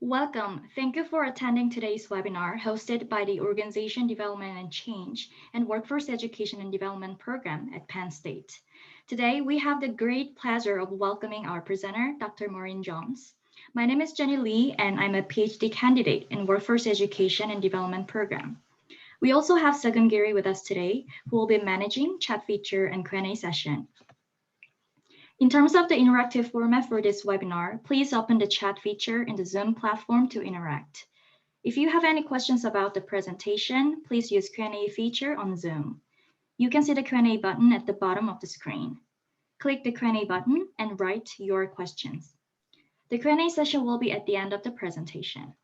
Welcome. Thank you for attending today's webinar hosted by the Organization Development and Change and Workforce Education and Development Program at Penn State. Today, we have the great pleasure of welcoming our presenter, Dr. Maureen Jones. My name is Jenny Lee, and I'm a PhD candidate in Workforce Education and Development Program. We also have Sagam Giri with us today, who will be managing chat feature and Q&A session. In terms of the interactive format for this webinar, please open the chat feature in the Zoom platform to interact. If you have any questions about the presentation, please use Q&A feature on Zoom. You can see the Q&A button at the bottom of the screen. Click the Q&A button and write your questions. The Q&A session will be at the end of the presentation.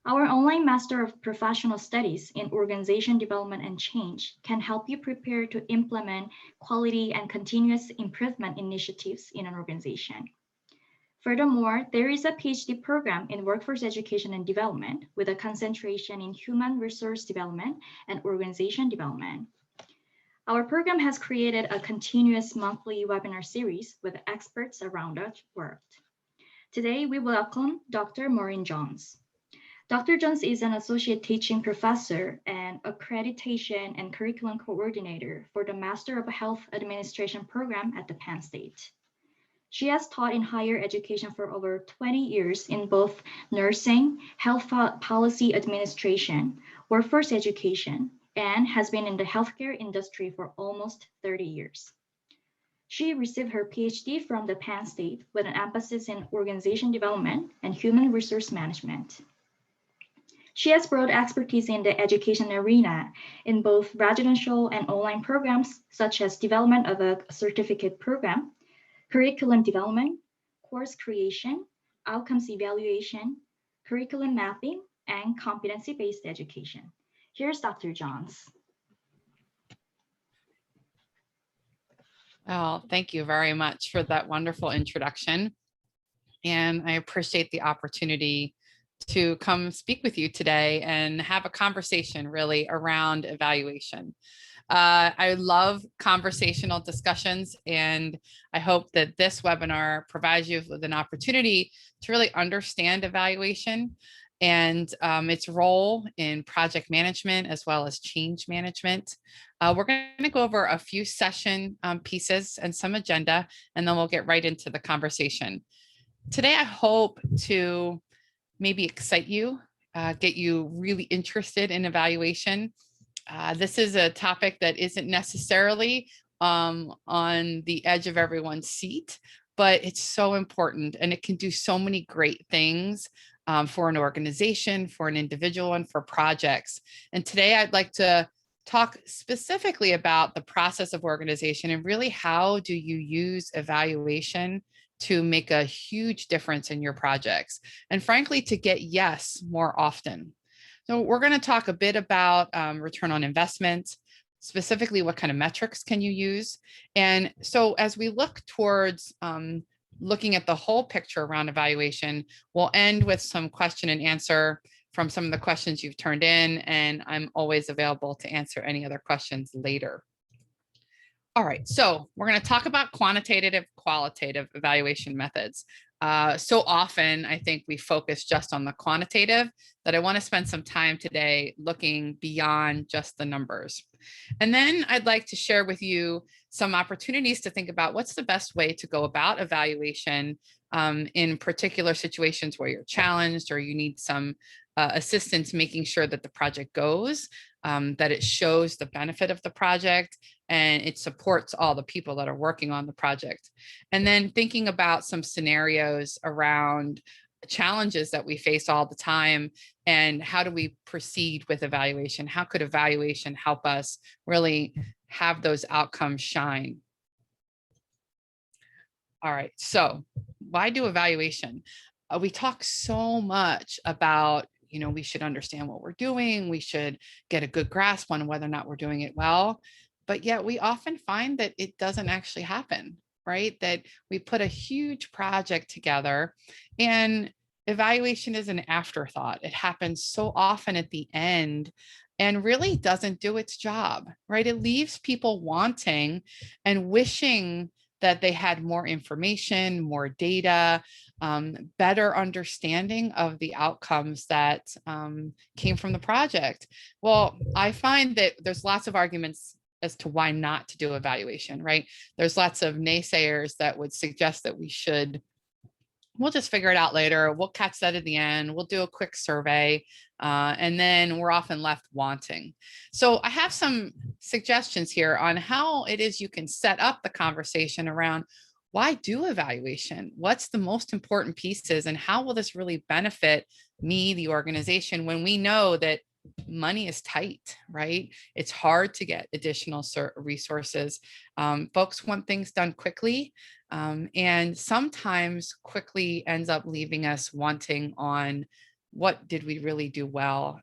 Our online Master of Professional Studies in Organization Development and Change can help you prepare to implement quality and continuous improvement initiatives in an organization. Furthermore, there is a PhD program in Workforce Education and Development with a concentration in human resource development and organization development. Our program has created a continuous monthly webinar series with experts around the world. Today, we welcome Dr. Maureen Jones. Dr. Jones is an associate teaching professor and accreditation and curriculum coordinator for the Master of Health Administration program at the Penn State. She has taught in higher education for over 20 years in both nursing, health policy administration, workforce education, and has been in the healthcare industry for almost 30 years. She received her PhD from the Penn State with an emphasis in organization development and human resource management. She has broad expertise in the education arena in both residential and online programs, such as development of a certificate program, curriculum development, course creation, outcomes evaluation, curriculum mapping, and competency-based education. Here's Dr. Jones. Well, thank you very much for that wonderful introduction. And I appreciate the opportunity to come speak with you today and have a conversation really around evaluation. I love conversational discussions, and I hope that this webinar provides you with an opportunity to really understand evaluation and its role in project management as well as change management. We're going to go over a few session pieces and some agenda, and then we'll get right into the conversation. Today, I hope to maybe excite you, get you really interested in evaluation. This is a topic that isn't necessarily on the edge of everyone's seat, but it's so important and it can do so many great things for an organization, for an individual, and for projects. And today I'd like to talk specifically about the process of organization and really how do you use evaluation to make a huge difference in your projects, and frankly, to get yes more often. So we're going to talk a bit about return on investment, specifically what kind of metrics can you use. And so as we look towards looking at the whole picture around evaluation, we'll end with some question and answer from some of the questions you've turned in, and I'm always available to answer any other questions later. All right, so we're going to talk about quantitative, qualitative evaluation methods. So often, I think we focus just on the quantitative, that I want to spend some time today looking beyond just the numbers. And then I'd like to share with you some opportunities to think about what's the best way to go about evaluation in particular situations where you're challenged or you need some assistance making sure that the project goes, that it shows the benefit of the project, and it supports all the people that are working on the project. And then thinking about some scenarios around challenges that we face all the time and how do we proceed with evaluation? How could evaluation help us really have those outcomes shine? All right, so why do evaluation? We talk so much about, we should understand what we're doing. We should get a good grasp on whether or not we're doing it well. But yet we often find that it doesn't actually happen, right? That we put a huge project together and evaluation is an afterthought. It happens so often at the end and really doesn't do its job, right? It leaves people wanting and wishing that they had more information, more data, better understanding of the outcomes that came from the project. Well, I find that there's lots of arguments as to why not to do evaluation, right? There's lots of naysayers that would suggest that we should, we'll just figure it out later. We'll catch that at the end. We'll do a quick survey. And then we're often left wanting. So I have some suggestions here on how it is you can set up the conversation around why do evaluation? What's the most important pieces and how will this really benefit me, the organization, when we know that money is tight, right? It's hard to get additional resources. Folks want things done quickly. And sometimes quickly ends up leaving us wanting on what did we really do well?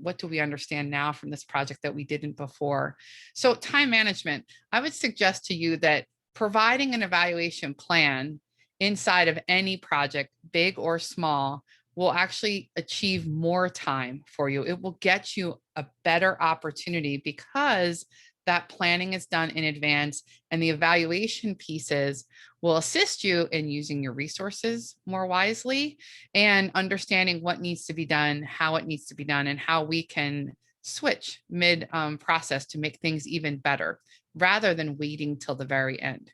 What do we understand now from this project that we didn't before? So time management, I would suggest to you that providing an evaluation plan inside of any project, big or small, will actually achieve more time for you. It will get you a better opportunity because that planning is done in advance and the evaluation pieces will assist you in using your resources more wisely and understanding what needs to be done, how it needs to be done, and how we can switch mid process to make things even better rather than waiting till the very end.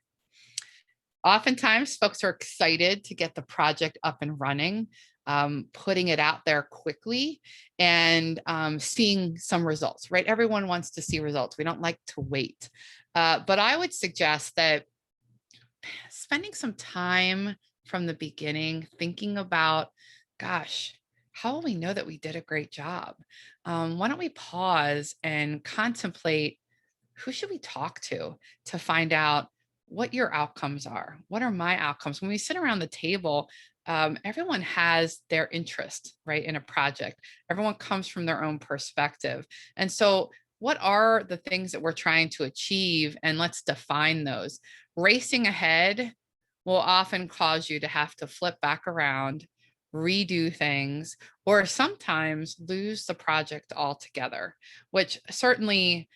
Oftentimes, folks are excited to get the project up and running, putting it out there quickly and seeing some results, right? Everyone wants to see results. We don't like to wait. But I would suggest that spending some time from the beginning, thinking about, gosh, how will we know that we did a great job? Why don't we pause and contemplate who should we talk to find out what your outcomes are? What are my outcomes? When we sit around the table, everyone has their interest, right, in a project. Everyone comes from their own perspective. And so what are the things that we're trying to achieve? And let's define those. Racing ahead will often cause you to have to flip back around, redo things, or sometimes lose the project altogether, which certainly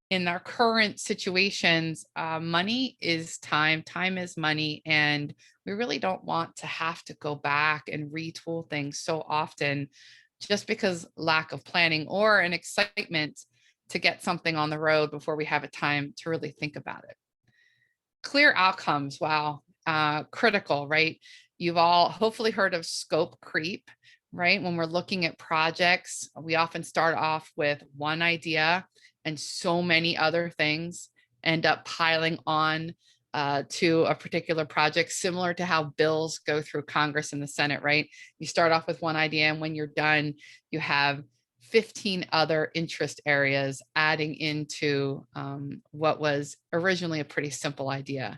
in our current situations, money is time, time is money, and we really don't want to have to go back and retool things so often just because lack of planning or an excitement to get something on the road before we have a time to really think about it. Clear outcomes, wow, critical, right? You've all hopefully heard of scope creep, right? When we're looking at projects, we often start off with one idea and so many other things end up piling on to a particular project, similar to how bills go through Congress and the Senate, right? You start off with one idea, and when you're done, you have 15 other interest areas adding into what was originally a pretty simple idea.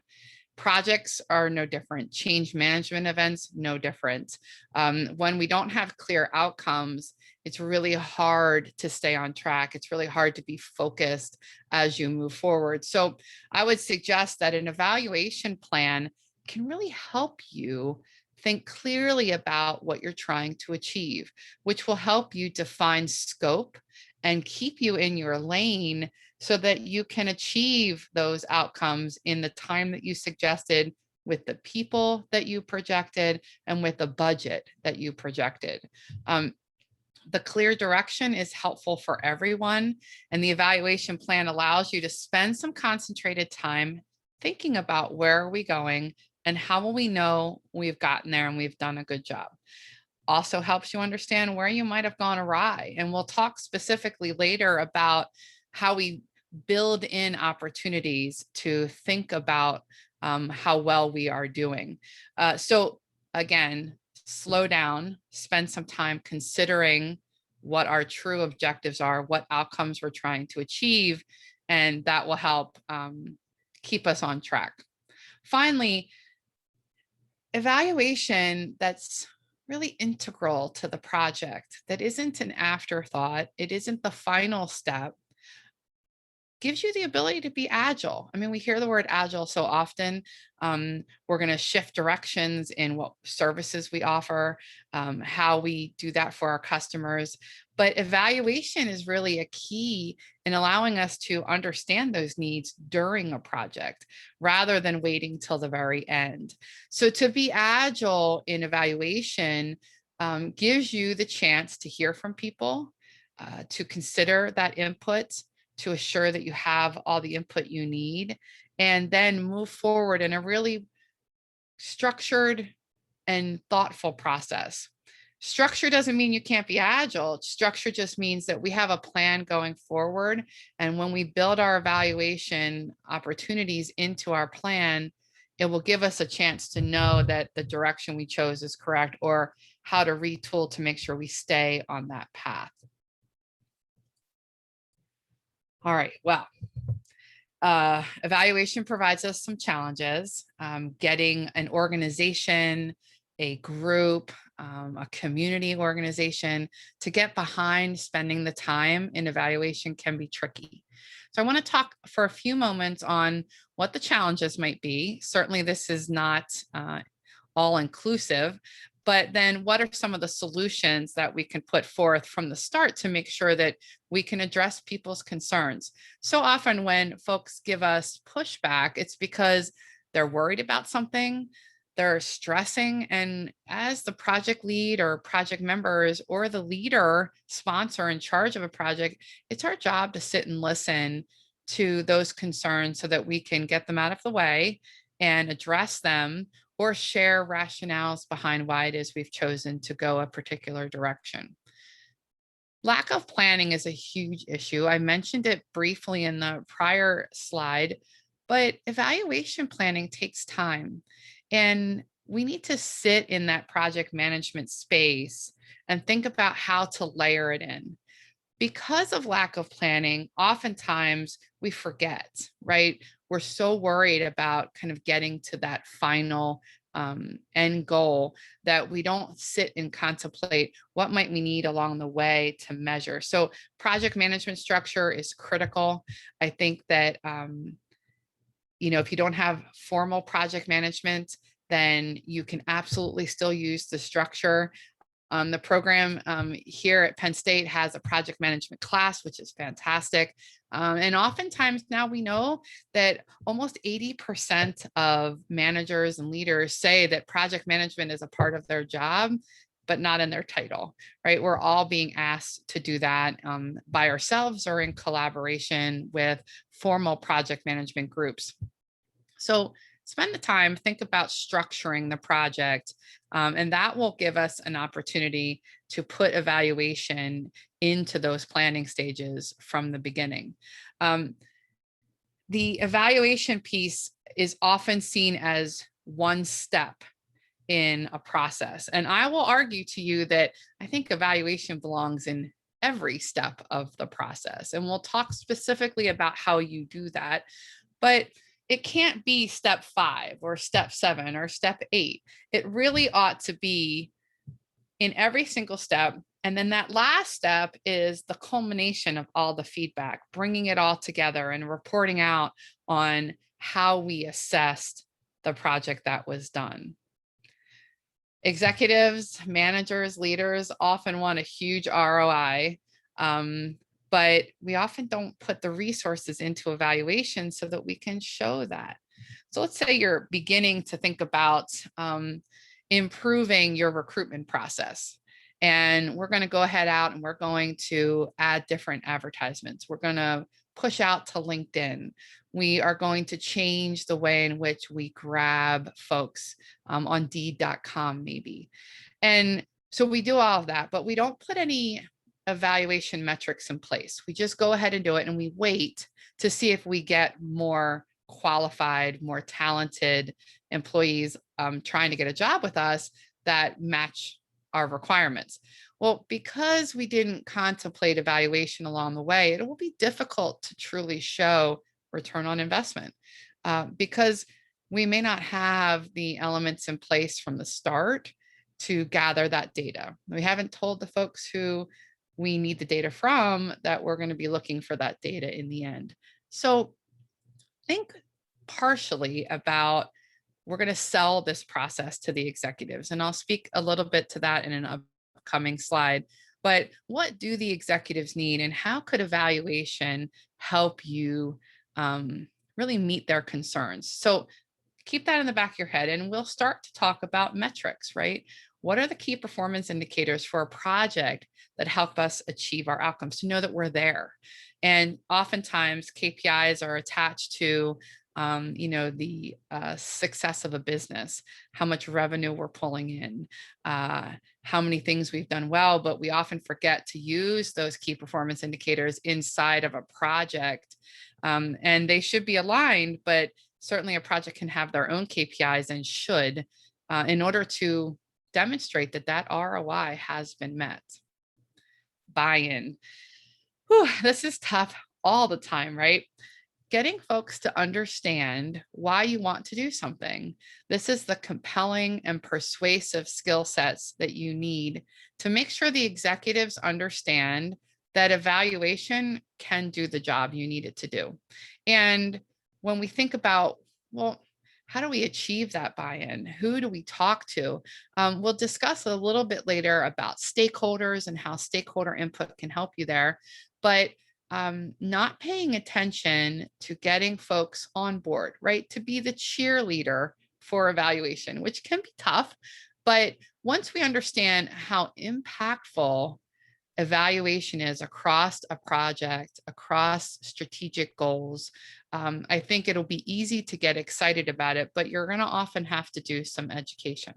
Projects are no different. Change management events, no different. When we don't have clear outcomes, it's really hard to stay on track. It's really hard to be focused as you move forward. So I would suggest that an evaluation plan can really help you think clearly about what you're trying to achieve, which will help you define scope and keep you in your lane so that you can achieve those outcomes in the time that you suggested, with the people that you projected, and with the budget that you projected. The clear direction is helpful for everyone, and the evaluation plan allows you to spend some concentrated time thinking about where are we going and how will we know we've gotten there and we've done a good job. Also helps you understand where you might have gone awry. And we'll talk specifically later about how we build in opportunities to think about how well we are doing. So again, slow down, spend some time considering what our true objectives are, what outcomes we're trying to achieve, and that will help keep us on track. Finally, evaluation that's really integral to the project, that isn't an afterthought, it isn't the final step, gives you the ability to be agile. I mean, we hear the word agile so often. We're going to shift directions in what services we offer, how we do that for our customers. But evaluation is really a key in allowing us to understand those needs during a project rather than waiting till the very end. So to be agile in evaluation gives you the chance to hear from people, to consider that input, to assure that you have all the input you need, and then move forward in a really structured and thoughtful process. Structure doesn't mean you can't be agile. Structure just means that we have a plan going forward. And when we build our evaluation opportunities into our plan, it will give us a chance to know that the direction we chose is correct, or how to retool to make sure we stay on that path. All right, well, evaluation provides us some challenges. Getting an organization, a group, a community organization to get behind spending the time in evaluation can be tricky. So I want to talk for a few moments on what the challenges might be. Certainly this is not all inclusive, but then what are some of the solutions that we can put forth from the start to make sure that we can address people's concerns? So often when folks give us pushback, it's because they're worried about something, they're stressing, and as the project lead or project members or the leader, sponsor in charge of a project, it's our job to sit and listen to those concerns so that we can get them out of the way and address them, or share rationales behind why it is we've chosen to go a particular direction. Lack of planning is a huge issue. I mentioned it briefly in the prior slide, but evaluation planning takes time. And we need to sit in that project management space and think about how to layer it in. Because of lack of planning, oftentimes we forget, right? We're so worried about kind of getting to that final end goal that we don't sit and contemplate what might we need along the way to measure. So project management structure is critical. I think that, if you don't have formal project management, then you can absolutely still use the structure. The program here at Penn State has a project management class, which is fantastic. And oftentimes now we know that almost 80% of managers and leaders say that project management is a part of their job, but not in their title, right? We're all being asked to do that by ourselves or in collaboration with formal project management groups. So spend the time, think about structuring the project, and that will give us an opportunity to put evaluation into those planning stages from the beginning. The evaluation piece is often seen as one step in a process. And I will argue to you that I think evaluation belongs in every step of the process. And we'll talk specifically about how you do that. But it can't be step 5 or step 7 or step 8. It really ought to be in every single step. And then that last step is the culmination of all the feedback, bringing it all together and reporting out on how we assessed the project that was done. Executives, managers, leaders often want a huge ROI. But we often don't put the resources into evaluation so that we can show that. So let's say you're beginning to think about improving your recruitment process. And we're going to go ahead out and we're going to add different advertisements. We're going to push out to LinkedIn. We are going to change the way in which we grab folks on Indeed.com maybe. And so we do all of that, but we don't put any evaluation metrics in place. We just go ahead and do it, and we wait to see if we get more qualified, more talented employees trying to get a job with us that match our requirements. Well, because we didn't contemplate evaluation along the way, it will be difficult to truly show return on investment because we may not have the elements in place from the start to gather that data. We haven't told the folks who we need the data from that we're going to be looking for that data in the end. So think partially about, we're going to sell this process to the executives, and I'll speak a little bit to that in an upcoming slide. But what do the executives need, and how could evaluation help you really meet their concerns? So keep that in the back of your head, and we'll start to talk about metrics, right? What are the key performance indicators for a project that help us achieve our outcomes, to know that we're there? And oftentimes KPIs are attached to the success of a business, how much revenue we're pulling in, how many things we've done well, but we often forget to use those key performance indicators inside of a project. And they should be aligned, but certainly a project can have their own KPIs, and should, in order to demonstrate that that ROI has been met. Buy-in. This is tough all the time, right? Getting folks to understand why you want to do something. This is the compelling and persuasive skill sets that you need to make sure the executives understand that evaluation can do the job you need it to do. And when we think about, well, how do we achieve that buy-in? Who do we talk to? We'll discuss a little bit later about stakeholders and how stakeholder input can help you there. But not paying attention to getting folks on board, right? To be the cheerleader for evaluation, which can be tough. But once we understand how impactful evaluation is across a project, across strategic goals, I think it'll be easy to get excited about it, but you're going to often have to do some education.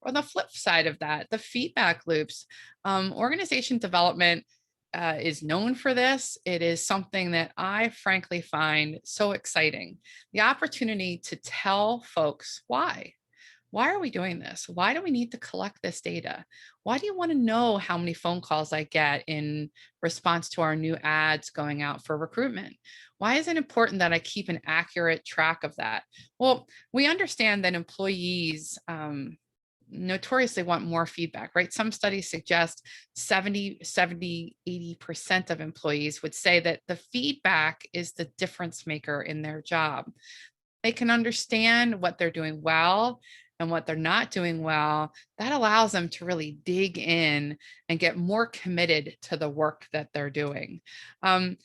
On the flip side of that, the feedback loops, organization development is known for this. It is something that I frankly find so exciting. The opportunity to tell folks why. Why are we doing this? Why do we need to collect this data? Why do you want to know how many phone calls I get in response to our new ads going out for recruitment? Why is it important that I keep an accurate track of that? Well, we understand that employees notoriously want more feedback, right? Some studies suggest 80% of employees would say that the feedback is the difference maker in their job. They can understand what they're doing well and what they're not doing well. That allows them to really dig in and get more committed to the work that they're doing. A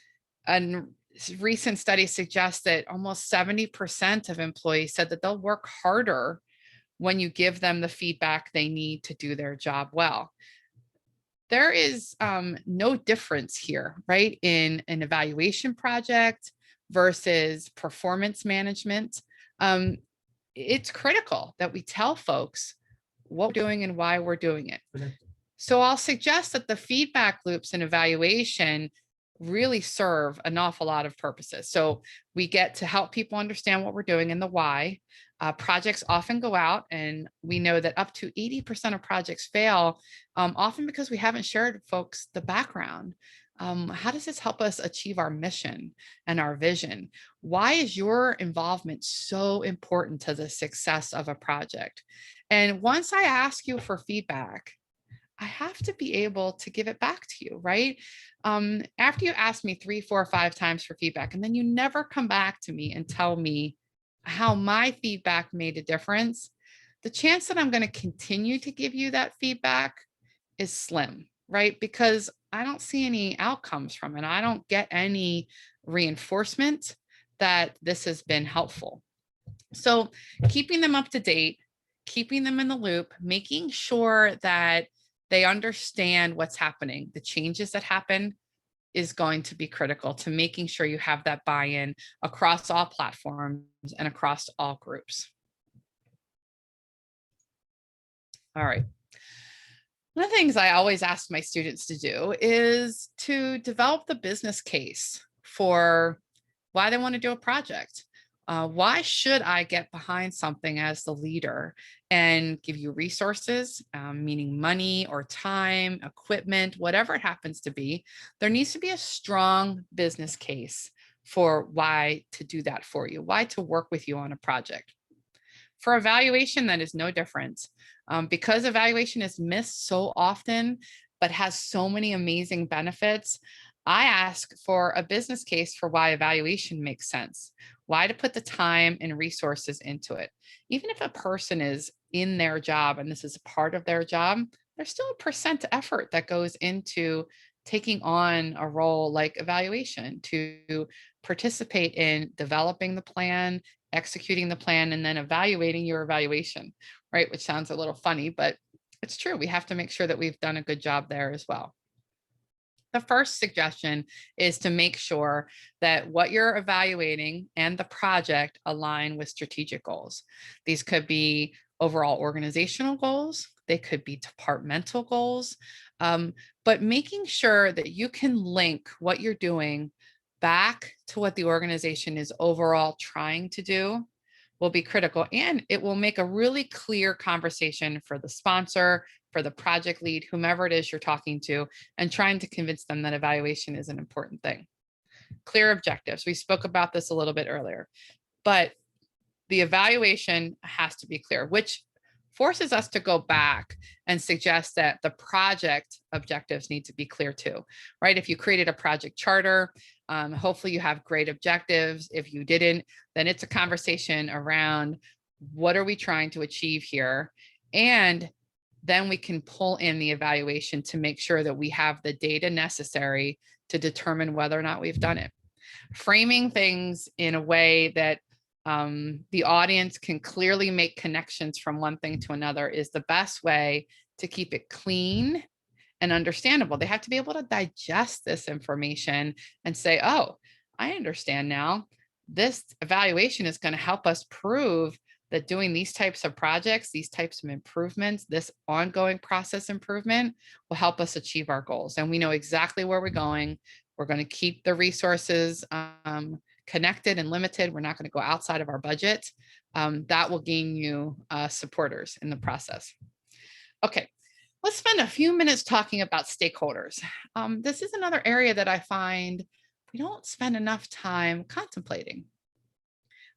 recent study suggests that almost 70% of employees said that they'll work harder when you give them the feedback they need to do their job well. There is no difference here, right, in an evaluation project versus performance management. It's critical that we tell folks what we're doing and why we're doing it. Okay. So I'll suggest that the feedback loops and evaluation really serve an awful lot of purposes. So we get to help people understand what we're doing and the why. Projects often go out, and we know that up to 80% of projects fail, often because we haven't shared folks the background. How does this help us achieve our mission and our vision? Why is your involvement so important to the success of a project? And once I ask you for feedback, I have to be able to give it back to you, right? After you ask me 3, 4, 5 times for feedback, and then you never come back to me and tell me how my feedback made a difference, the chance that I'm going to continue to give you that feedback is slim, right? Because I don't see any outcomes from it. I don't get any reinforcement that this has been helpful. So keeping them up to date, keeping them in the loop, making sure that they understand what's happening, the changes that happen, is going to be critical to making sure you have that buy-in across all platforms and across all groups. All right. One of the things I always ask my students to do is to develop the business case for why they want to do a project. Why should I get behind something as the leader and give you resources, meaning money or time, equipment, whatever it happens to be? There needs to be a strong business case for why to do that for you, why to work with you on a project. For evaluation, that is no different. Because evaluation is missed so often, but has so many amazing benefits, I ask for a business case for why evaluation makes sense, why to put the time and resources into it. Even if a person is in their job and this is a part of their job, there's still a percent effort that goes into taking on a role like evaluation to participate in developing the plan, executing the plan, and then evaluating your evaluation, right? Which sounds a little funny, but it's true. We have to make sure that we've done a good job there as well. The first suggestion is to make sure that what you're evaluating and the project align with strategic goals. These could be overall organizational goals, they could be departmental goals, but making sure that you can link what you're doing back to what the organization is overall trying to do will be critical, and it will make a really clear conversation for the sponsor, for the project lead, whomever it is you're talking to, and trying to convince them that evaluation is an important thing. Clear objectives. We spoke about this a little bit earlier, but the evaluation has to be clear, which forces us to go back and suggest that the project objectives need to be clear too, right? If you created a project charter, hopefully you have great objectives. If you didn't, then it's a conversation around what are we trying to achieve here? And then we can pull in the evaluation to make sure that we have the data necessary to determine whether or not we've done it. Framing things in a way that the audience can clearly make connections from one thing to another is the best way to keep it clean and understandable. They have to be able to digest this information and say, oh, I understand now. This evaluation is going to help us prove that doing these types of projects, these types of improvements, this ongoing process improvement will help us achieve our goals. And we know exactly where we're going. We're going to keep the resources connected and limited. We're not going to go outside of our budget. That will gain you supporters in the process. Okay, let's spend a few minutes talking about stakeholders. This is another area that I find we don't spend enough time contemplating.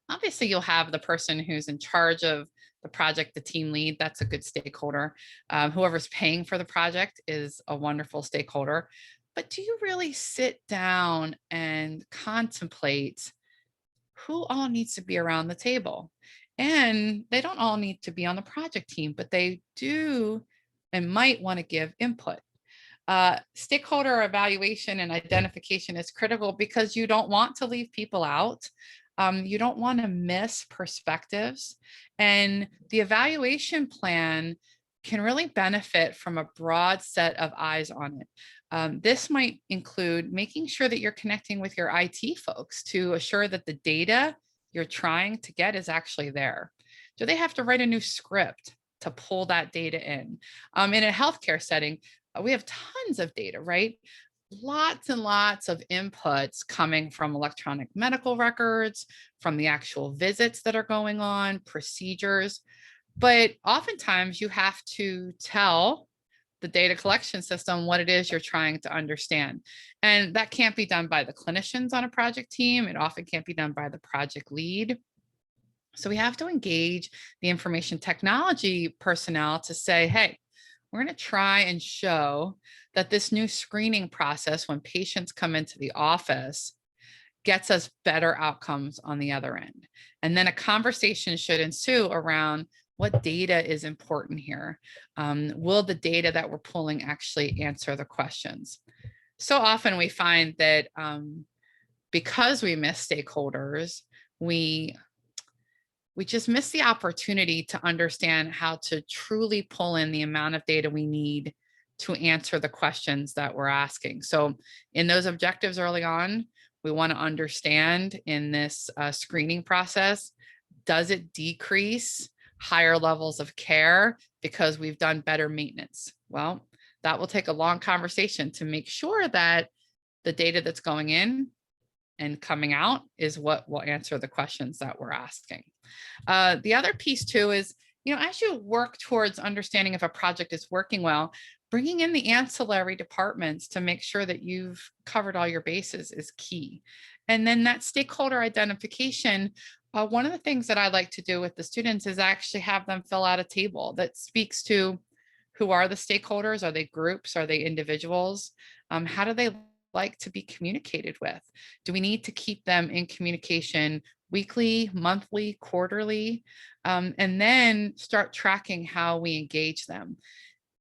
Obviously, you'll have the person who's in charge of the project, the team lead, that's a good stakeholder. Whoever's paying for the project is a wonderful stakeholder. But do you really sit down and contemplate who all needs to be around the table? And they don't all need to be on the project team, but they do and might want to give input. Stakeholder evaluation and identification is critical because you don't want to leave people out. You don't want to miss perspectives. And the evaluation plan can really benefit from a broad set of eyes on it. This might include making sure that you're connecting with your IT folks to assure that the data you're trying to get is actually there. Do they have to write a new script to pull that data in? In a healthcare setting, we have tons of data, right? Lots and lots of inputs coming from electronic medical records, from the actual visits that are going on, procedures. But oftentimes you have to tell the data collection system what it is you're trying to understand. And that can't be done by the clinicians on a project team. It often can't be done by the project lead. So we have to engage the information technology personnel to say, hey, we're going to try and show that this new screening process when patients come into the office gets us better outcomes on the other end. And then a conversation should ensue around what data is important here. Will the data that we're pulling actually answer the questions? So often we find that because we miss stakeholders, we just miss the opportunity to understand how to truly pull in the amount of data we need to answer the questions that we're asking. So in those objectives early on, we want to understand in this screening process, does it decrease higher levels of care because we've done better maintenance? Well, that will take a long conversation to make sure that the data that's going in and coming out is what will answer the questions that we're asking. The other piece too is, as you work towards understanding if a project is working well, bringing in the ancillary departments to make sure that you've covered all your bases is key. And then that stakeholder identification, one of the things that I like to do with the students is actually have them fill out a table that speaks to who are the stakeholders? Are they groups? Are they individuals? How do they like to be communicated with? Do we need to keep them in communication weekly, monthly, quarterly? And then start tracking how we engage them.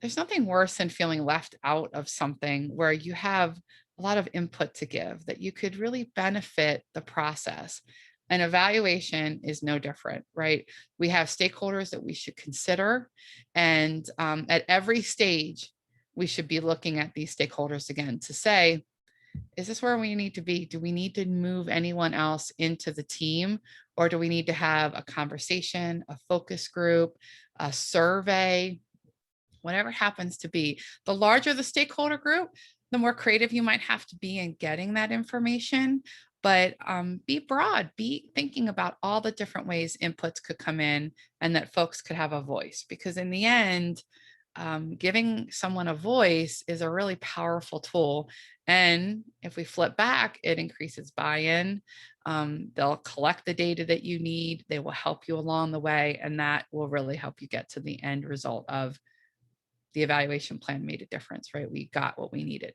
There's nothing worse than feeling left out of something where you have a lot of input to give, that you could really benefit the process. An evaluation is no different, right? We have stakeholders that we should consider. And at every stage, we should be looking at these stakeholders again to say, is this where we need to be? Do we need to move anyone else into the team? Or do we need to have a conversation, a focus group, a survey, whatever happens to be? The larger the stakeholder group, the more creative you might have to be in getting that information. But be broad, be thinking about all the different ways inputs could come in and that folks could have a voice. Because in the end, giving someone a voice is a really powerful tool. And if we flip back, it increases buy-in. They'll collect the data that you need. They will help you along the way. And that will really help you get to the end result of the evaluation plan made a difference, right? We got what we needed.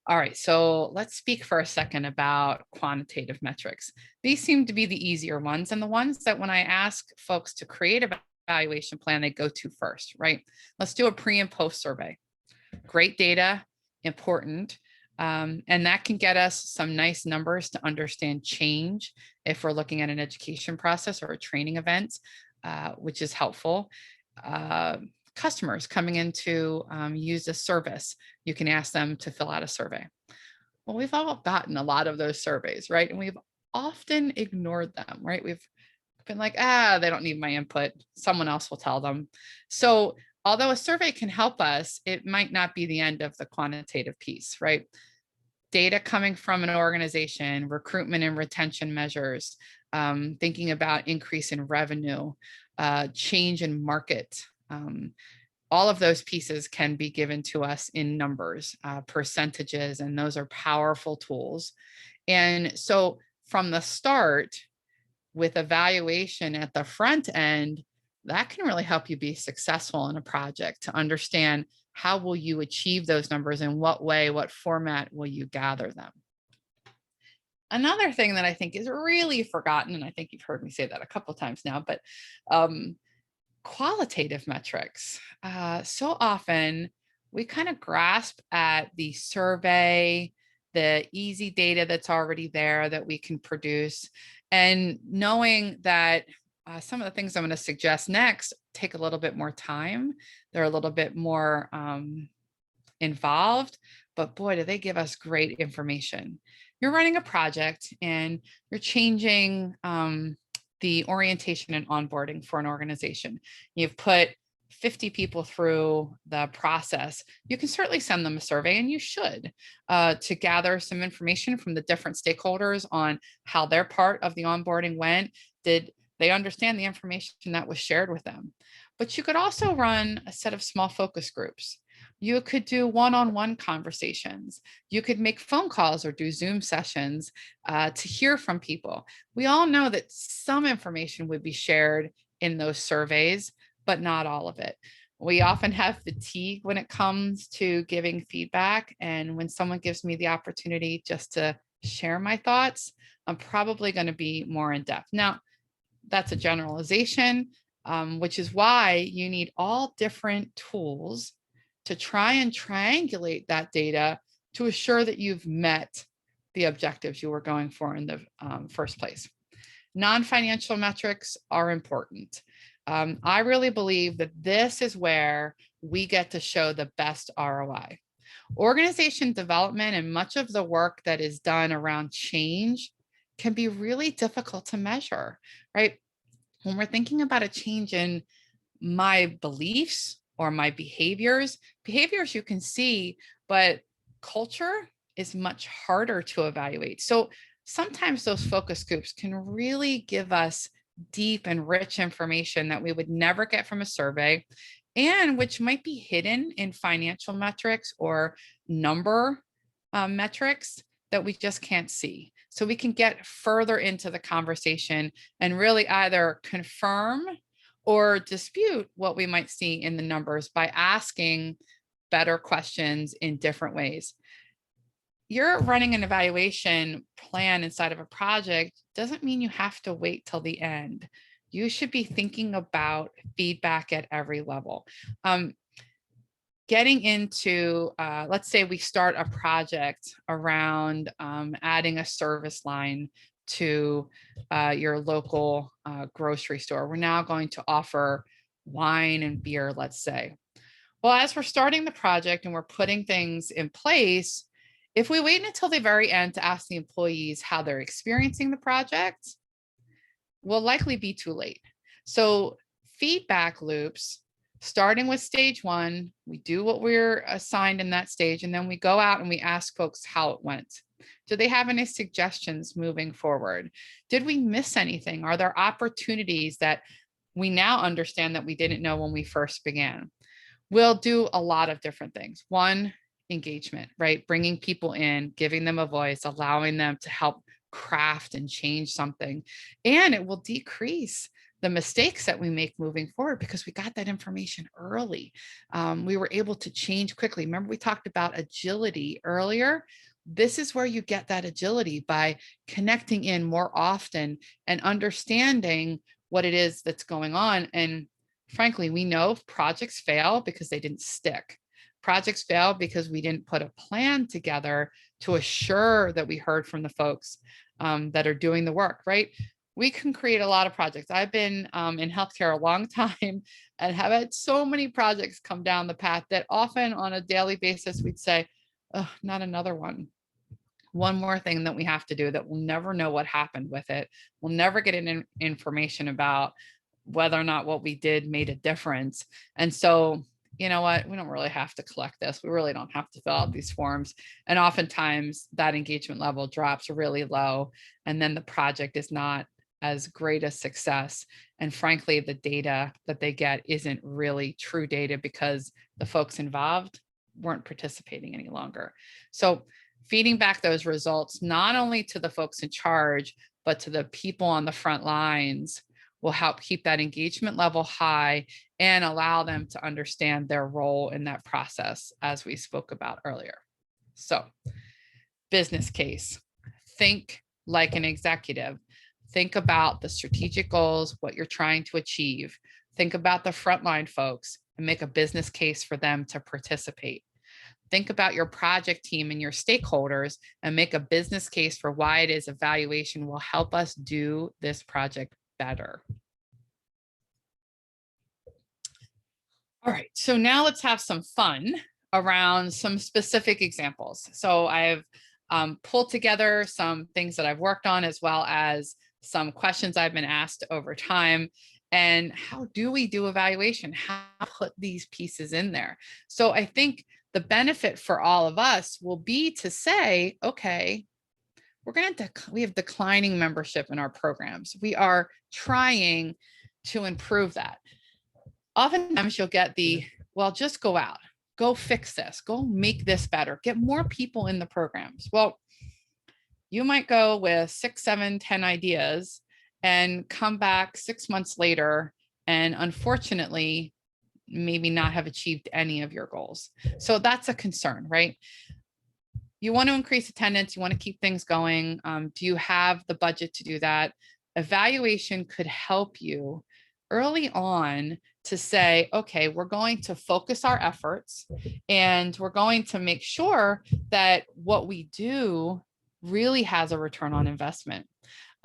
All right, so let's speak for a second about quantitative metrics. These seem to be the easier ones and the ones that when I ask folks to create a evaluation plan, they go to first, right? Let's do a pre and post survey. Great data, important. And that can get us some nice numbers to understand change if we're looking at an education process or a training event, which is helpful. Customers coming in to use a service, you can ask them to fill out a survey. Well, we've all gotten a lot of those surveys, right? And we've often ignored them, right? We've been like, they don't need my input. Someone else will tell them. So although a survey can help us, it might not be the end of the quantitative piece, right? Data coming from an organization, recruitment and retention measures, thinking about increase in revenue, change in market. All of those pieces can be given to us in numbers, percentages, and those are powerful tools. And so from the start, with evaluation at the front end, that can really help you be successful in a project, to understand how will you achieve those numbers, in what way, what format will you gather them. Another thing that I think is really forgotten, and I think you've heard me say that a couple of times now, but qualitative metrics. So often we kind of grasp at the survey, the easy data that's already there that we can produce, and knowing that some of the things I'm going to suggest next take a little bit more time. They're a little bit more involved, but boy, do they give us great information. You're running a project and you're changing the orientation and onboarding for an organization. You've put 50 people through the process. You can certainly send them a survey, and you should, to gather some information from the different stakeholders on how their part of the onboarding went. Did they understand the information that was shared with them? But you could also run a set of small focus groups. You could do one-on-one conversations. You could make phone calls or do Zoom sessions to hear from people. We all know that some information would be shared in those surveys, but not all of it. We often have fatigue when it comes to giving feedback. And when someone gives me the opportunity just to share my thoughts, I'm probably going to be more in depth. Now, that's a generalization, which is why you need all different tools to try and triangulate that data to assure that you've met the objectives you were going for in the first place. Non-financial metrics are important. I really believe that this is where we get to show the best ROI. Organization development and much of the work that is done around change can be really difficult to measure, right? When we're thinking about a change in my beliefs or my behaviors you can see, but culture is much harder to evaluate. So sometimes those focus groups can really give us deep and rich information that we would never get from a survey, and which might be hidden in financial metrics or number metrics that we just can't see. So we can get further into the conversation and really either confirm or dispute what we might see in the numbers by asking better questions in different ways. you're running an evaluation plan inside of a project doesn't mean you have to wait till the end. You should be thinking about feedback at every level. Getting into, let's say we start a project around adding a service line to your local grocery store. We're now going to offer wine and beer, let's say. Well, as we're starting the project and we're putting things in place, if we wait until the very end to ask the employees how they're experiencing the project, we'll likely be too late. So feedback loops, starting with stage one, we do what we're assigned in that stage, and then we go out and we ask folks how it went. Do they have any suggestions moving forward? Did we miss anything? Are there opportunities that we now understand that we didn't know when we first began? We'll do a lot of different things. One, engagement, right? Bringing people in, giving them a voice, allowing them to help craft and change something. And it will decrease the mistakes that we make moving forward because we got that information early. We were able to change quickly. Remember, we talked about agility earlier. This is where you get that agility by connecting in more often and understanding what it is that's going on. And frankly, we know projects fail because they didn't stick. Projects fail because we didn't put a plan together to assure that we heard from the folks that are doing the work, right? We can create a lot of projects. I've been in healthcare a long time and have had so many projects come down the path that often on a daily basis, we'd say, oh, not another one. One more thing that we have to do that we'll never know what happened with it. We'll never get any information about whether or not what we did made a difference. And so, you know what, we don't really have to collect this. We really don't have to fill out these forms. And oftentimes that engagement level drops really low. And then the project is not as great a success. And frankly, the data that they get isn't really true data because the folks involved weren't participating any longer. So feeding back those results, not only to the folks in charge, but to the people on the front lines will help keep that engagement level high and allow them to understand their role in that process, as we spoke about earlier. So, business case, think like an executive. Think about the strategic goals, what you're trying to achieve. Think about the frontline folks and make a business case for them to participate. Think about your project team and your stakeholders and make a business case for why it is evaluation will help us do this project better. All right, so now let's have some fun around some specific examples. So I've pulled together some things that I've worked on, as well as some questions I've been asked over time. And how do we do evaluation? How to put these pieces in there? So I think the benefit for all of us will be to say, okay, we have declining membership in our programs. We are trying to improve that. Oftentimes you'll get the, well, just go out, go fix this, go make this better, get more people in the programs. Well, you might go with 6, 7, 10 ideas and come back 6 months later and unfortunately maybe not have achieved any of your goals. So that's a concern, right? You want to increase attendance, you want to keep things going. Do you have the budget to do that? Evaluation could help you early on to say, okay, we're going to focus our efforts and we're going to make sure that what we do really has a return on investment.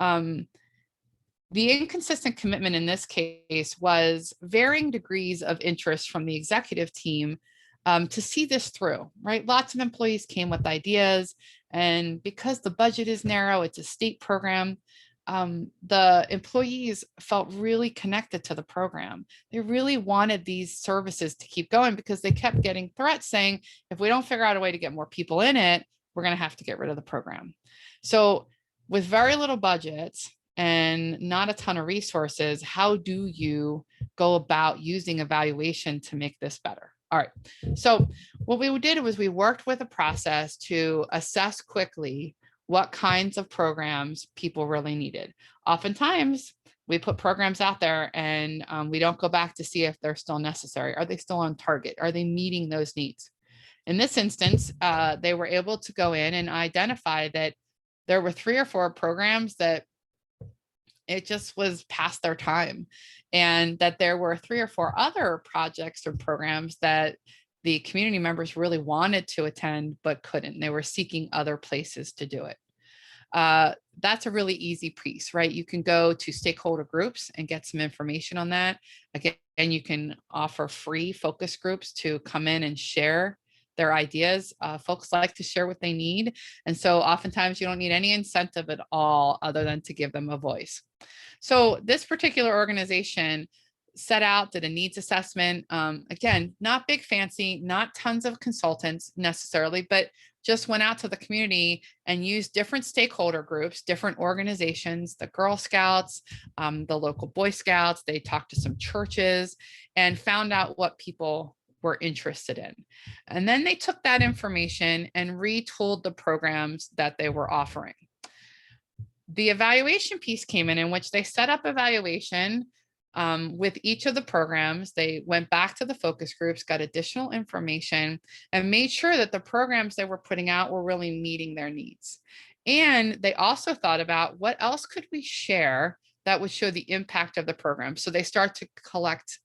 The inconsistent commitment in this case was varying degrees of interest from the executive team to see this through, right? Lots of employees came with ideas, and because the budget is narrow, it's a state program, the employees felt really connected to the program. They really wanted these services to keep going because they kept getting threats saying, if we don't figure out a way to get more people in it, we're going to have to get rid of the program. So with very little budgets and not a ton of resources, how do you go about using evaluation to make this better? All right. So what we did was we worked with a process to assess quickly what kinds of programs people really needed. Oftentimes, we put programs out there and we don't go back to see if they're still necessary. Are they still on target? Are they meeting those needs? In this instance, they were able to go in and identify that there were 3 or 4 programs that it just was past their time, and that there were 3 or 4 other projects or programs that the community members really wanted to attend but couldn't. They were seeking other places to do it. That's a really easy piece, right? You can go to stakeholder groups and get some information on that. Again, you can offer free focus groups to come in and share their ideas. Folks like to share what they need. And so oftentimes you don't need any incentive at all other than to give them a voice. So this particular organization set out, did a needs assessment. Again, not big fancy, not tons of consultants necessarily, but just went out to the community and used different stakeholder groups, different organizations, the Girl Scouts, the local Boy Scouts. They talked to some churches and found out what people were interested in. And then they took that information and retooled the programs that they were offering. The evaluation piece came in which they set up evaluation with each of the programs. They went back to the focus groups, got additional information, and made sure that the programs they were putting out were really meeting their needs. And they also thought about what else could we share that would show the impact of the program. So they start to collect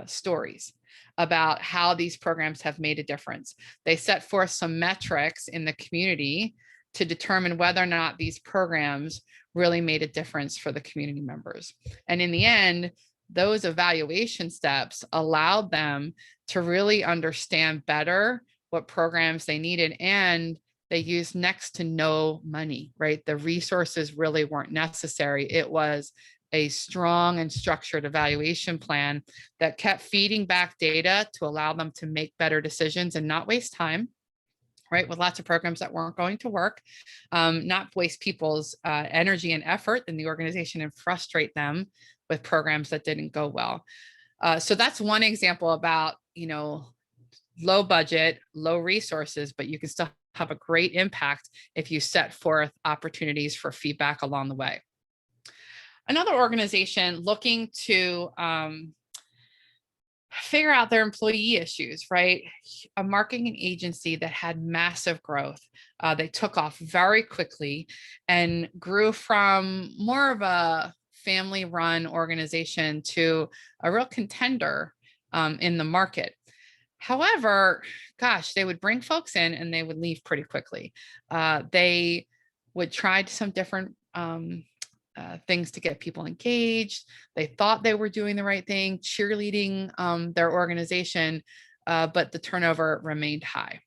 stories about how these programs have made a difference. They set forth some metrics in the community to determine whether or not these programs really made a difference for the community members. And in the end, those evaluation steps allowed them to really understand better what programs they needed, and they used next to no money, right? The resources really weren't necessary. It was a strong and structured evaluation plan that kept feeding back data to allow them to make better decisions and not waste time, right? With lots of programs that weren't going to work, not waste people's energy and effort in the organization and frustrate them with programs that didn't go well. So that's one example about, low budget, low resources, but you can still have a great impact if you set forth opportunities for feedback along the way. Another organization looking to figure out their employee issues, right? A marketing agency that had massive growth. They took off very quickly and grew from more of a family-run organization to a real contender in the market. However, gosh, they would bring folks in and they would leave pretty quickly. They would try some different things to get people engaged. They thought they were doing the right thing, cheerleading their organization, but the turnover remained high.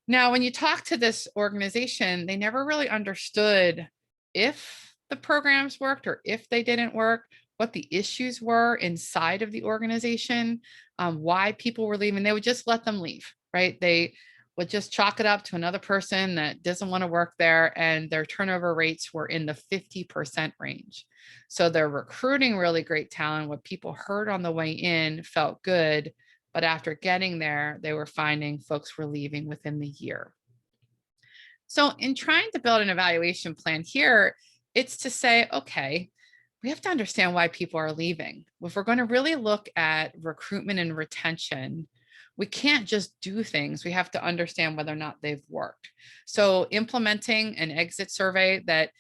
Now, when you talk to this organization, they never really understood if the programs worked or if they didn't work, what the issues were inside of the organization, why people were leaving. They would just let them leave, right? They would just chalk it up to another person that doesn't want to work there, and their turnover rates were in the 50% range. So they're recruiting really great talent. What people heard on the way in felt good, but after getting there, they were finding folks were leaving within the year. So in trying to build an evaluation plan here, it's to say, okay, we have to understand why people are leaving. If we're going to really look at recruitment and retention, we can't just do things. We have to understand whether or not they've worked. So implementing an exit survey that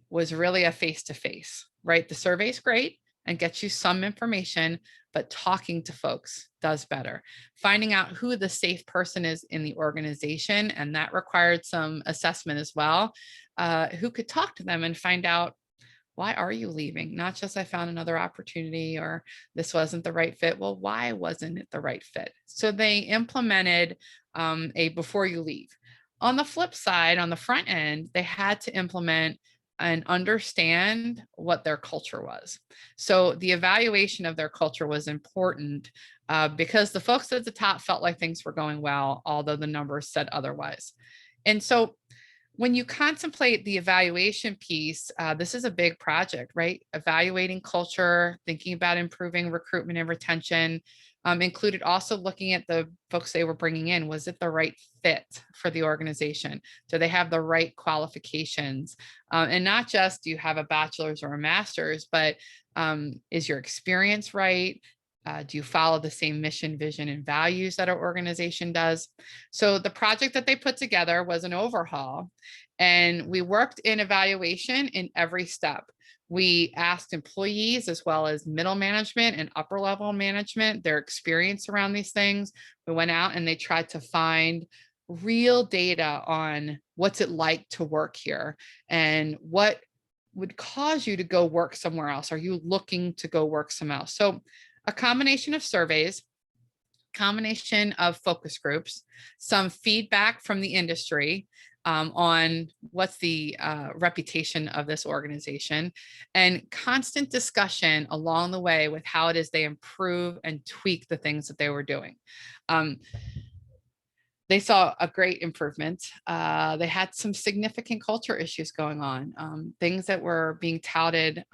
was really a face-to-face, right? The survey is great and gets you some information, but talking to folks does better. Finding out who the safe person is in the organization, and that required some assessment as well, who could talk to them and find out, why are you leaving? Not just I found another opportunity or this wasn't the right fit. Well, why wasn't it the right fit? So they implemented a before you leave. On the flip side, on the front end, they had to implement and understand what their culture was. So the evaluation of their culture was important because the folks at the top felt like things were going well, although the numbers said otherwise. And so when you contemplate the evaluation piece, this is a big project, right? Evaluating culture, thinking about improving recruitment and retention, included also looking at the folks they were bringing in. Was it the right fit for the organization? Do they have the right qualifications? And not just do you have a bachelor's or a master's, but is your experience right? Do you follow the same mission, vision, and values that our organization does? So the project that they put together was an overhaul, and we worked in evaluation in every step. We asked employees as well as middle management and upper level management their experience around these things. We went out and they tried to find real data on what's it like to work here and what would cause you to go work somewhere else. Are you looking to go work somewhere else? So a combination of surveys, combination of focus groups, some feedback from the industry on what's the reputation of this organization, and constant discussion along the way with how it is they improve and tweak the things that they were doing. They saw a great improvement. They had some significant culture issues going on. Things that were being touted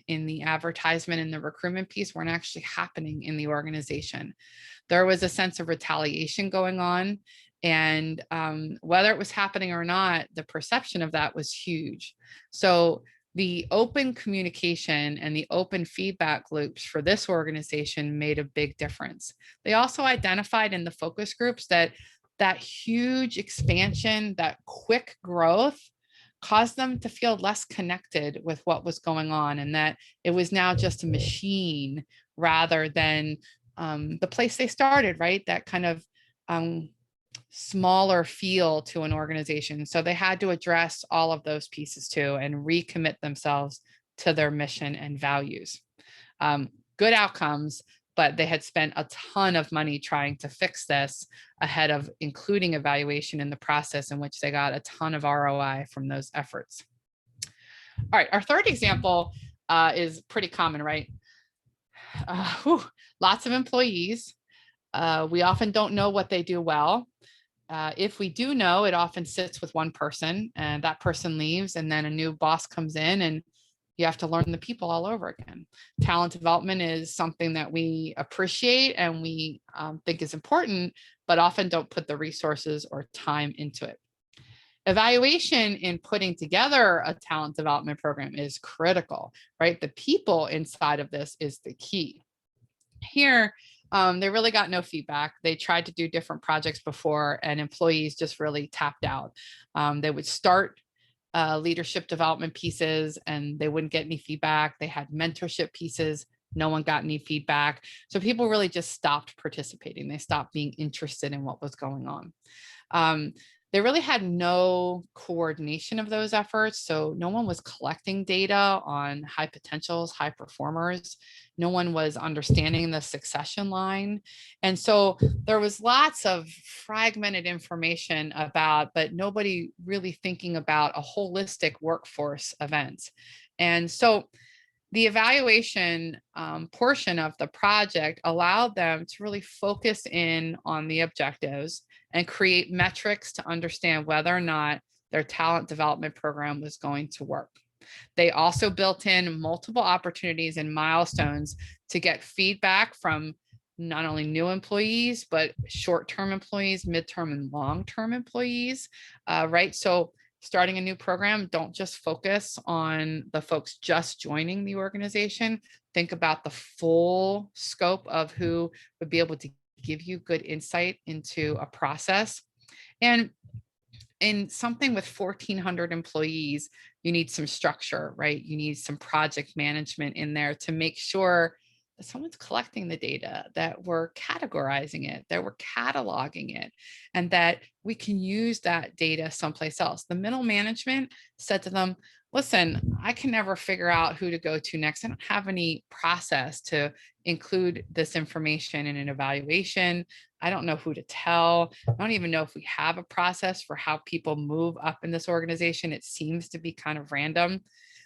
in the advertisement and the recruitment piece weren't actually happening in the organization. There was a sense of retaliation going on. And whether it was happening or not, the perception of that was huge. So the open communication and the open feedback loops for this organization made a big difference. They also identified in the focus groups that huge expansion, that quick growth caused them to feel less connected with what was going on, and that it was now just a machine rather than the place they started, right? That kind of smaller feel to an organization. So they had to address all of those pieces too and recommit themselves to their mission and values. Good outcomes, but they had spent a ton of money trying to fix this ahead of including evaluation in the process, in which they got a ton of ROI from those efforts. All right, our third example is pretty common, right? Lots of employees. We often don't know what they do well. If we do know, it often sits with one person, and that person leaves, and then a new boss comes in, and you have to learn the people all over again. Talent development is something that we appreciate and we think is important, but often don't put the resources or time into it. Evaluation in putting together a talent development program is critical, right? The people inside of this is the key. Here, they really got no feedback. They tried to do different projects before, and employees just really tapped out. They would start leadership development pieces and they wouldn't get any feedback. They had mentorship pieces, no one got any feedback. So people really just stopped participating. They stopped being interested in what was going on. They really had no coordination of those efforts. So no one was collecting data on high potentials, high performers. No one was understanding the succession line. And so there was lots of fragmented information about, but nobody really thinking about a holistic workforce event. And so the evaluation portion of the project allowed them to really focus in on the objectives and create metrics to understand whether or not their talent development program was going to work. They also built in multiple opportunities and milestones to get feedback from not only new employees, but short-term employees, midterm and long-term employees, right? So starting a new program, don't just focus on the folks just joining the organization. Think about the full scope of who would be able to give you good insight into a process. And in something with 1,400 employees, you need some structure, right? You need some project management in there to make sure that someone's collecting the data, that we're categorizing it, that we're cataloging it, and that we can use that data someplace else. The middle management said to them, listen, I can never figure out who to go to next. I don't have any process to include this information in an evaluation. I don't know who to tell. I don't even know if we have a process for how people move up in this organization. It seems to be kind of random.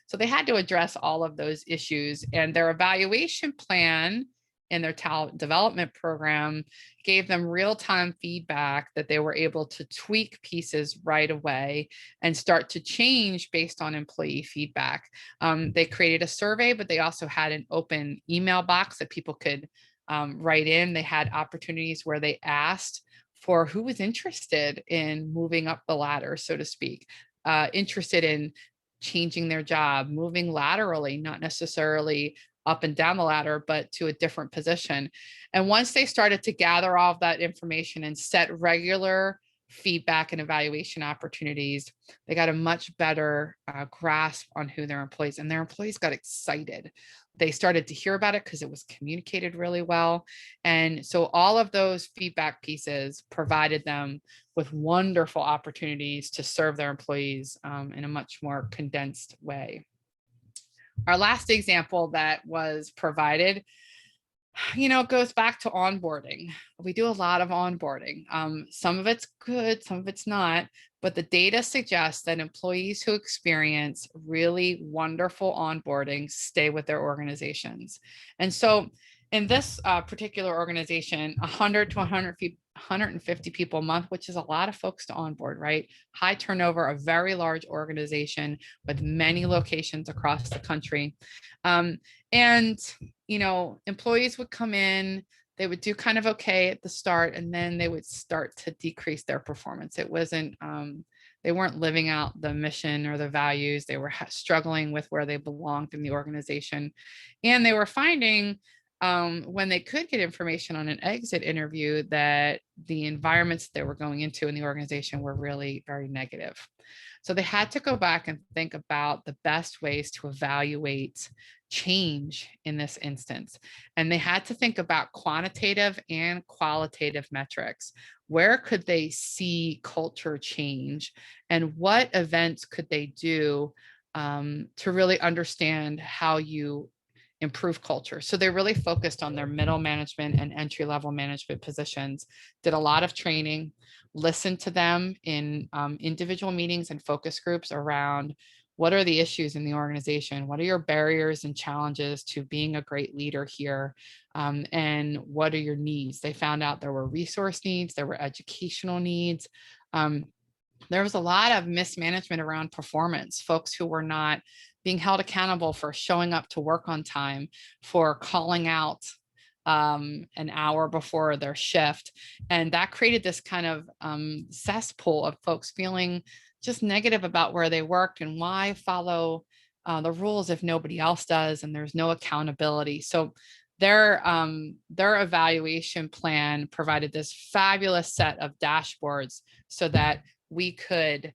So they had to address all of those issues, and their evaluation plan in their talent development program gave them real-time feedback that they were able to tweak pieces right away and start to change based on employee feedback. They created a survey, but they also had an open email box that people could write in. They had opportunities where they asked for who was interested in moving up the ladder, so to speak, interested in changing their job, moving laterally, not necessarily up and down the ladder, but to a different position. And once they started to gather all of that information and set regular feedback and evaluation opportunities, they got a much better grasp on who their employees, and their employees got excited. They started to hear about it because it was communicated really well. And so all of those feedback pieces provided them with wonderful opportunities to serve their employees in a much more condensed way. Our last example that was provided, goes back to onboarding. We do a lot of onboarding. Some of it's good, some of it's not, but the data suggests that employees who experience really wonderful onboarding stay with their organizations. And so in this particular organization, 100 to 150 people a month, which is a lot of folks to onboard, right? High turnover, a very large organization with many locations across the country. And employees would come in, they would do kind of okay at the start, and then they would start to decrease their performance. It wasn't, they weren't living out the mission or the values. They were struggling with where they belonged in the organization. And they were finding when they could get information on an exit interview that the environments they were going into in the organization were really very negative. So they had to go back and think about the best ways to evaluate change in this instance. And they had to think about quantitative and qualitative metrics. Where could they see culture change, and what events could they do to really understand how you improve culture? So they really focused on their middle management and entry-level management positions, did a lot of training, listened to them in individual meetings and focus groups around what are the issues in the organization, what are your barriers and challenges to being a great leader here, and what are your needs. They found out there were resource needs, there were educational needs. There was a lot of mismanagement around performance, folks who were not being held accountable for showing up to work on time, for calling out an hour before their shift. And that created this kind of cesspool of folks feeling just negative about where they worked, and why follow the rules if nobody else does and there's no accountability. So their evaluation plan provided this fabulous set of dashboards so that we could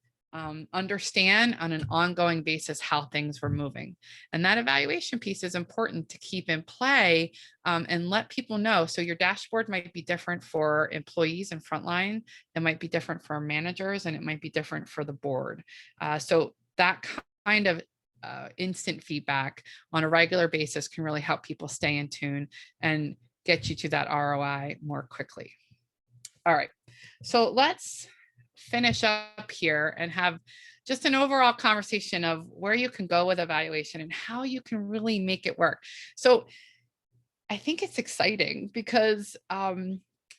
understand on an ongoing basis how things were moving. And that evaluation piece is important to keep in play and let people know. So your dashboard might be different for employees and frontline. It might be different for managers, and it might be different for the board. So that kind of instant feedback on a regular basis can really help people stay in tune and get you to that ROI more quickly. All right, so let's finish up here and have just an overall conversation of where you can go with evaluation and how you can really make it work. So I think it's exciting because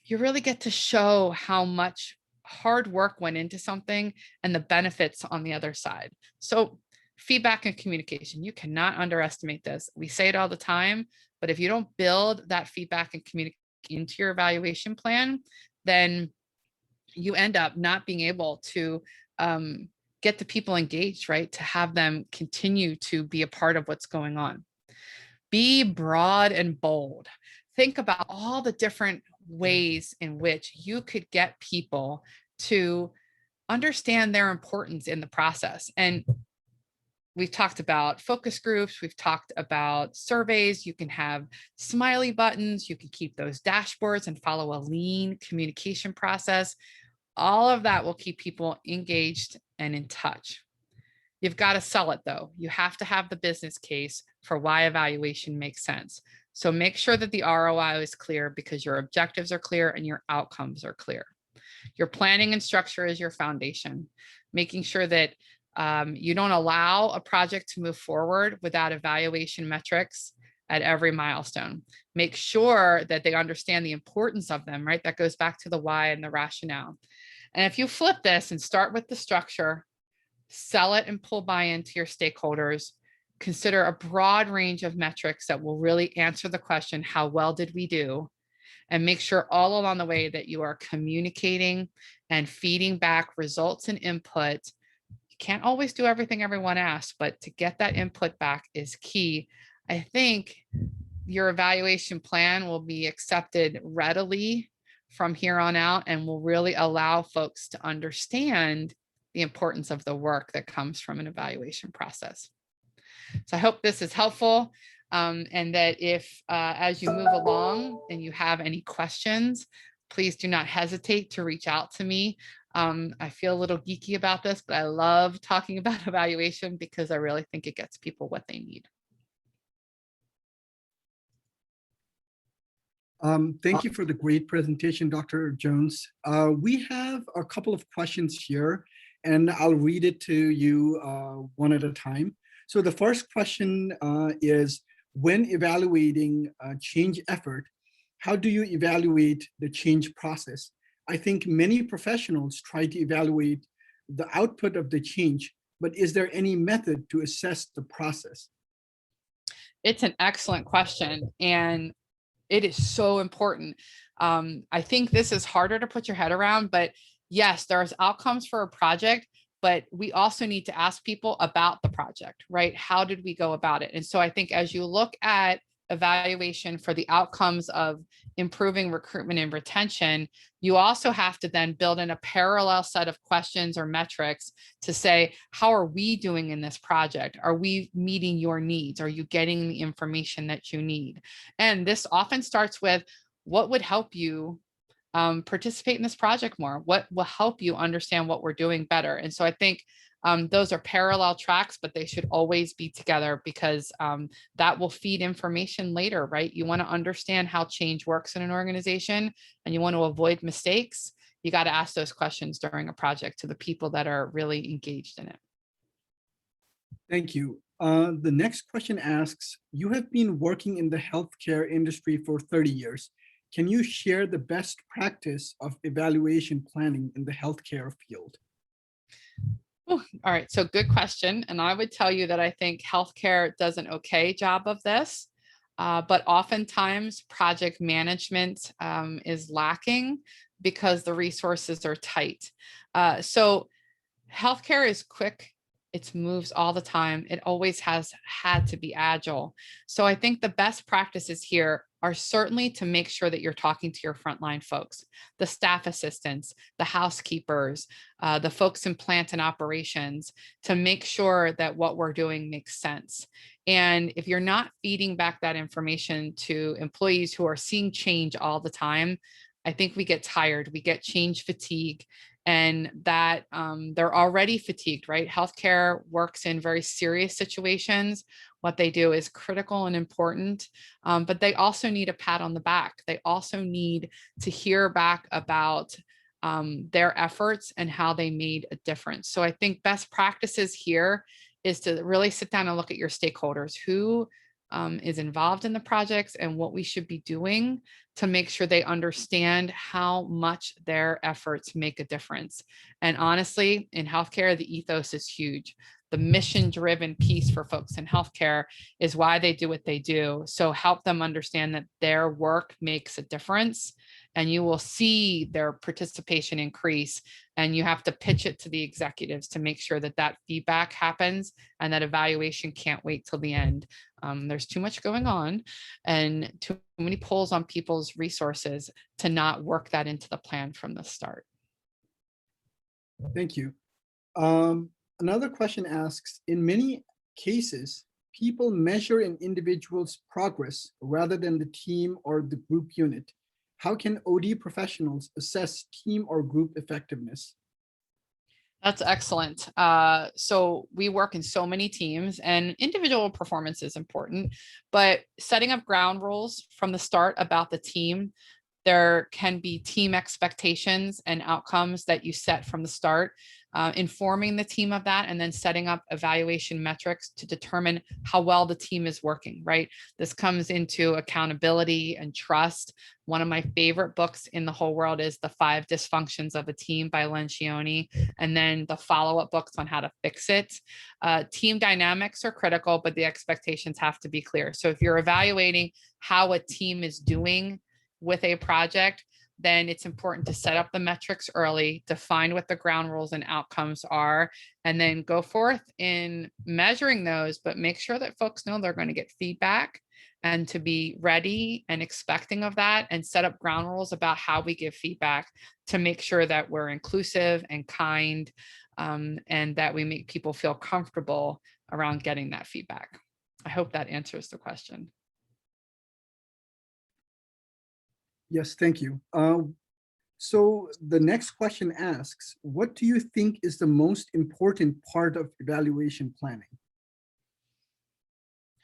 you really get to show how much hard work went into something and the benefits on the other side. So feedback and communication, you cannot underestimate this. We say it all the time, but if you don't build that feedback and communication into your evaluation plan, then you end up not being able to get the people engaged, right? To have them continue to be a part of what's going on. Be broad and bold. Think about all the different ways in which you could get people to understand their importance in the process. And we've talked about focus groups, we've talked about surveys, you can have smiley buttons, you can keep those dashboards and follow a lean communication process. All of that will keep people engaged and in touch. You've got to sell it though. You have to have the business case for why evaluation makes sense. So make sure that the ROI is clear, because your objectives are clear and your outcomes are clear. Your planning and structure is your foundation, making sure that you don't allow a project to move forward without evaluation metrics at every milestone. Make sure that they understand the importance of them, right? That goes back to the why and the rationale. And if you flip this and start with the structure, sell it and pull buy-in to your stakeholders, consider a broad range of metrics that will really answer the question, how well did we do? And make sure all along the way that you are communicating and feeding back results and input. You can't always do everything everyone asks, but to get that input back is key. I think your evaluation plan will be accepted readily from here on out and will really allow folks to understand the importance of the work that comes from an evaluation process. So I hope this is helpful, and that if as you move along and you have any questions, please do not hesitate to reach out to me. I feel a little geeky about this, but I love talking about evaluation because I really think it gets people what they need. Thank you for the great presentation, Dr. Jones. We have a couple of questions here, and I'll read it to you one at a time. So the first question is, when evaluating change effort, how do you evaluate the change process? I think many professionals try to evaluate the output of the change, but is there any method to assess the process? It's an excellent question, and it is so important. I think this is harder to put your head around, but yes, there's outcomes for a project, but we also need to ask people about the project, right? How did we go about it? And so I think as you look at evaluation for the outcomes of improving recruitment and retention, you also have to then build in a parallel set of questions or metrics to say, how are we doing in this project? Are we meeting your needs? Are you getting the information that you need? And this often starts with, what would help you participate in this project more? What will help you understand what we're doing better? And so I think those are parallel tracks, but they should always be together because that will feed information later, right? You want to understand how change works in an organization and you want to avoid mistakes. You got to ask those questions during a project to the people that are really engaged in it. Thank you. The next question asks, you have been working in the healthcare industry for 30 years. Can you share the best practice of evaluation planning in the healthcare field? All right, so good question. And I would tell you that I think healthcare does an okay job of this, but oftentimes project management is lacking because the resources are tight. So healthcare is quick. It moves all the time. It always has had to be agile. So I think the best practices here are certainly to make sure that you're talking to your frontline folks, the staff assistants, the housekeepers, the folks in plant and operations, to make sure that what we're doing makes sense. And if you're not feeding back that information to employees who are seeing change all the time, I think we get tired, we get change fatigue, and that they're already fatigued, right? Healthcare works in very serious situations. What they do is critical and important, but they also need a pat on the back. They also need to hear back about their efforts and how they made a difference. So I think best practices here is to really sit down and look at your stakeholders, who is involved in the projects and what we should be doing to make sure they understand how much their efforts make a difference. And honestly, in healthcare, the ethos is huge. The mission-driven piece for folks in healthcare is why they do what they do. So help them understand that their work makes a difference, and you will see their participation increase. And you have to pitch it to the executives to make sure that that feedback happens and that evaluation can't wait till the end. There's too much going on and too many pulls on people's resources to not work that into the plan from the start. Thank you. Another question asks, in many cases, people measure an individual's progress rather than the team or the group unit. How can OD professionals assess team or group effectiveness? That's excellent. So we work in so many teams, and individual performance is important, but setting up ground rules from the start about the team. There can be team expectations and outcomes that you set from the start, informing the team of that, and then setting up evaluation metrics to determine how well the team is working, right? This comes into accountability and trust. One of my favorite books in the whole world is The 5 Dysfunctions of a Team by Lencioni, and then the follow-up books on how to fix it. Team dynamics are critical, but the expectations have to be clear. So if you're evaluating how a team is doing with a project, then it's important to set up the metrics early, define what the ground rules and outcomes are, and then go forth in measuring those, but make sure that folks know they're going to get feedback and to be ready and expecting of that, and set up ground rules about how we give feedback to make sure that we're inclusive and kind, and that we make people feel comfortable around getting that feedback. I hope that answers the question. Yes, thank you. So the next question asks, what do you think is the most important part of evaluation planning?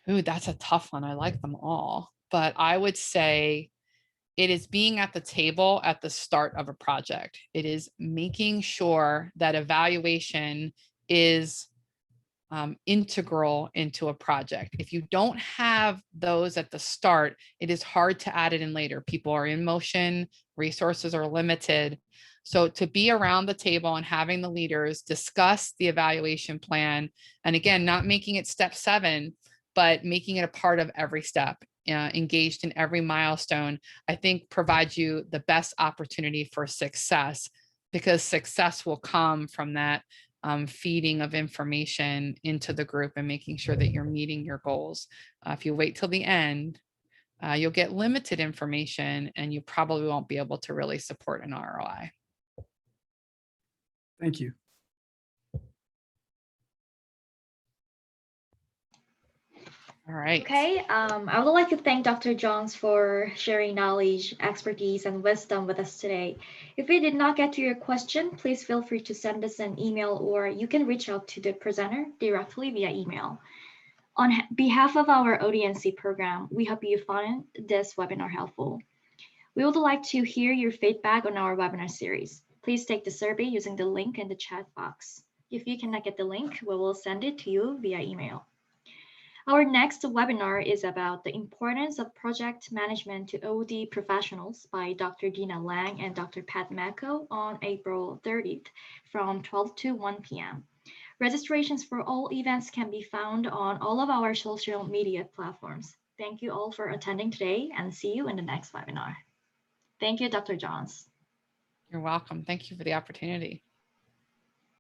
Ooh, that's a tough one. I like them all, but I would say it is being at the table at the start of a project. It is making sure that evaluation is integral into a project. If you don't have those at the start, it is hard to add it in later. People are in motion, resources are limited. So to be around the table and having the leaders discuss the evaluation plan, and again, not making it step 7, but making it a part of every step, engaged in every milestone, I think provides you the best opportunity for success, because success will come from that feeding of information into the group and making sure that you're meeting your goals. If you wait till the end, you'll get limited information and you probably won't be able to really support an ROI. Thank you. All right. Okay, I would like to thank Dr. Jones for sharing knowledge, expertise, and wisdom with us today. If we did not get to your question, please feel free to send us an email, or you can reach out to the presenter directly via email. On behalf of our OD&C program, we hope you found this webinar helpful. We would like to hear your feedback on our webinar series. Please take the survey using the link in the chat box. If you cannot get the link, we will send it to you via email. Our next webinar is about the importance of project management to OD professionals by Dr. Dina Lang and Dr. Pat Mako on April 30th from 12 to 1 p.m. Registrations for all events can be found on all of our social media platforms. Thank you all for attending today, and see you in the next webinar. Thank you, Dr. Johns. You're welcome. Thank you for the opportunity.